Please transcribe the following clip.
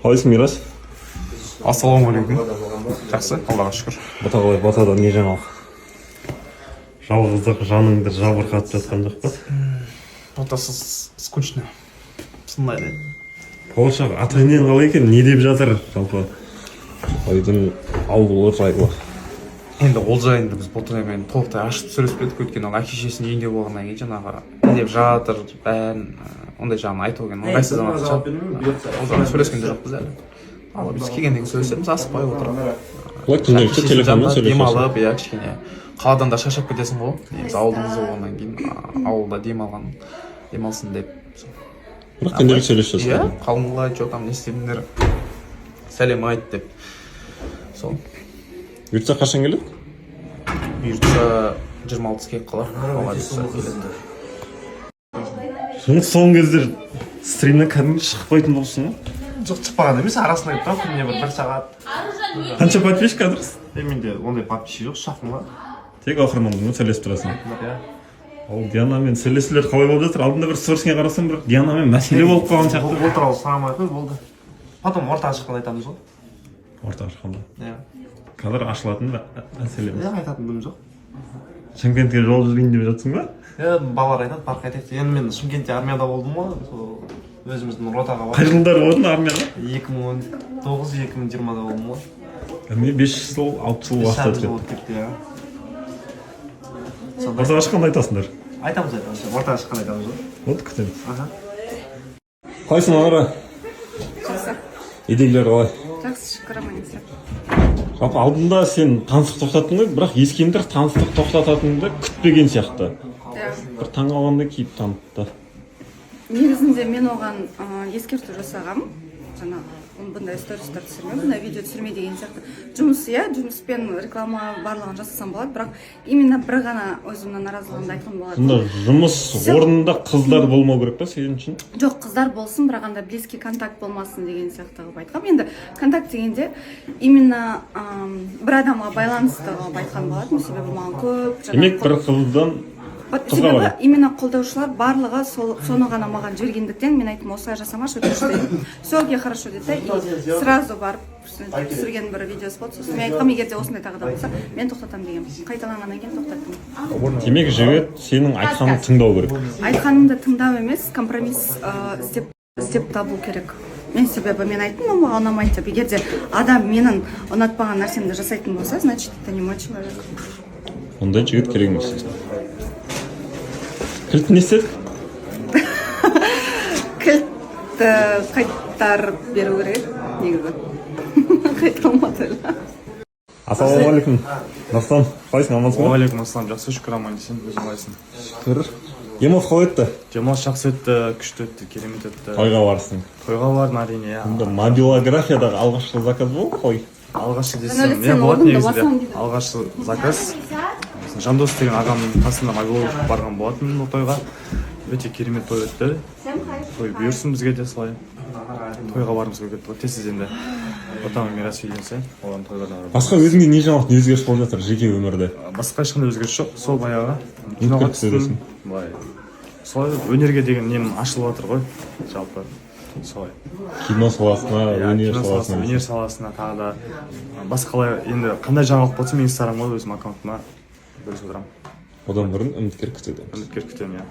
Қалайсың, Мирас? Ассалаумағалейкум. Жақсы, Аллаға шүкір. Бата қалай, батадан не жаңалық? Жалғыздық жаныңды жабырқатып жатқан жоқ па? Батасыз скучно. Сындай деді. Болашақ ата-енең қалай екен? Не деп жатыр жалпы? Ойдың ауылы жайлы. Енді ол жайында біз бұлтырмен толықтай ашып сөйлеспедік, өйткені ол әке-шешесінің үйінде болғаннан кейін жаңағы не деп жатыр, бәрін ондай жағын айту деген ыңғайсыз азаматша. Ол жағын сөйлескен де жоқпыз әлі. Ал біз келгеннен кейін сөйлесеміз, асықпай отырып. Қалай күнделікті телефонмен сөйлесесің? Демалып, кішкене қаладан да шаршап кетесің ғой. Негізі ауылдың болғаннан кейін ауылда демалсын деп. Бірақ күнделік сөйлесесің. Иә, қалыңғылай, что там не істедіңдер, сәлем айт деп. Сол. Бұйыртса қашан келеді? Бұйыртса 26 келіп қалар. Алла бұйыртса келеді. Соңғы кездер стримнен кәдімгі шықпайтын болсын ба? Жоқ, шықпаған емес, арасында айтып тұрмын, күніне бір сағат. Қанша подписчик қазір? Менде ондай подписчик жоқ, шақпын ба? Тек оқырмандармен сөйлесіп тұрасың. Иә. Ол Дианамен сөйлесулер қалай болып жатыр? Алдында бір сторисіңе қарасам, бір Дианамен мәселе болып қалған сияқты. Ол туралы саған айтып болды. Потом ортаға шыққанда айтамыз ғой. Ортаға шыққанда. Иә. Қазір ашылатын мәселеміз. Иә, айтатын күнім жоқ. Шымкентке жол жүрейін деп жатсың ба? Иә, балалар айтады, парк айтады. Енді мен Шымкентте армияда болдым ғой, сол өзіміздің ротаға Қай бардым. жылдары болдың армияда? 2019-2020-да болдым ғой. Мен 5 жыл, 6 жыл уақыт өтті. болып кетті, иә. Ортаға шыққанда айтасыңдар. Айтамыз. Ортаға шыққанда айтамыз ғой. Вот күтеміз. Аха. Қалайсың, Анара? Жақсы. Идеялар қалай? Жақсы, шүкір аман-есен. Жалпы алдында сен таныстық тоқтаттың ғой, бірақ ескендір таныстық тоқтататыныңды күтпеген сияқты. Иә. Бір таңғалғандай кейіп танытты. Негізінде мен оған ескерту жасағам. Жаңағы бұндай стористар түсірме, бұндай видео түсірме деген сияқты. Жұмыспен реклама барлығын жасасам болады, бірақ именно бір ғана өзімнің наразылығымды айтқан болады. Сонда жұмыс орнында қыздар болмау керек па сен үшін? Жоқ, қыздар болсын, бірақ анда близкий контакт болмасын деген сияқты қылып айтқам. Енді контакт дегенде именно бір адамға байланысты қылып айтқан болатын, себебі маған көп. Демек бір қыздан Себебі именно қолдаушылар барлығы соны ғана маған жібергендіктен мен айттым, осылай жасамашы, өтініштеймін. Все, хорошо деді, и сразу барып түсірген бір видеосы болды. Сосын мен айтқам, егер де осындай тағы да болса, мен тоқтатамын деген. Қайталанғаннан кейін тоқтаттым. Демек жігіт сенің айтқанын тыңдау керек. Айтқанымды тыңдау емес, компромисс іздеп табу керек. Мен себебі мен айттым, маған ұнамайды деп. Егер де адам менің ұнатпаған нәрсемді жасайтын болса, значит, это не мой человек. Ондай жігіт керек емес. Кілтін не істедік? Кілтті қайтарып беру керек, негізі. Қайталмады әлі. Ассалаумағалейкум. Достан, қалайсың, амансың ба? Уағалейкум ассалам, жақсы шүкір аман-есен, өзің қалайсың? Шүкір. Демалыс қалай өтті? Демалыс жақсы өтті, күшті өтті, керемет өтті. Тойға барсың. Тойға бардым әрине, иә. Онда мобилографиядағы алғашқы заказ болды қой? Алғашқы десем, иә болады негізінде. Алғашқы заказ. Жандос деген ағамның қасында мобилограф барған болатын ол тойға. Өте керемет той өтті. Той бұйырсын бізге де солай. Тойға барымыз келіп кетті. Тез енді отаның мирас үйленсе, оған тойға да барып. Басқа өзіңде не жаңалық, не өзгеріс болып жатыр жеке өмірде? Басқа ешқандай өзгеріс жоқ. Сол баяғы киноға түсесің. Солай өнерге деген нем ашылып жатыр ғой, жалпы. Солай. Кино саласына, өнер саласына тағы да басқалай енді қандай жаңалық болса мен инстаграмға өзім аккаунтыма бөлісіп отырамын. Одан бұрын үміткер күтеді. Үміткер күтемін, иә.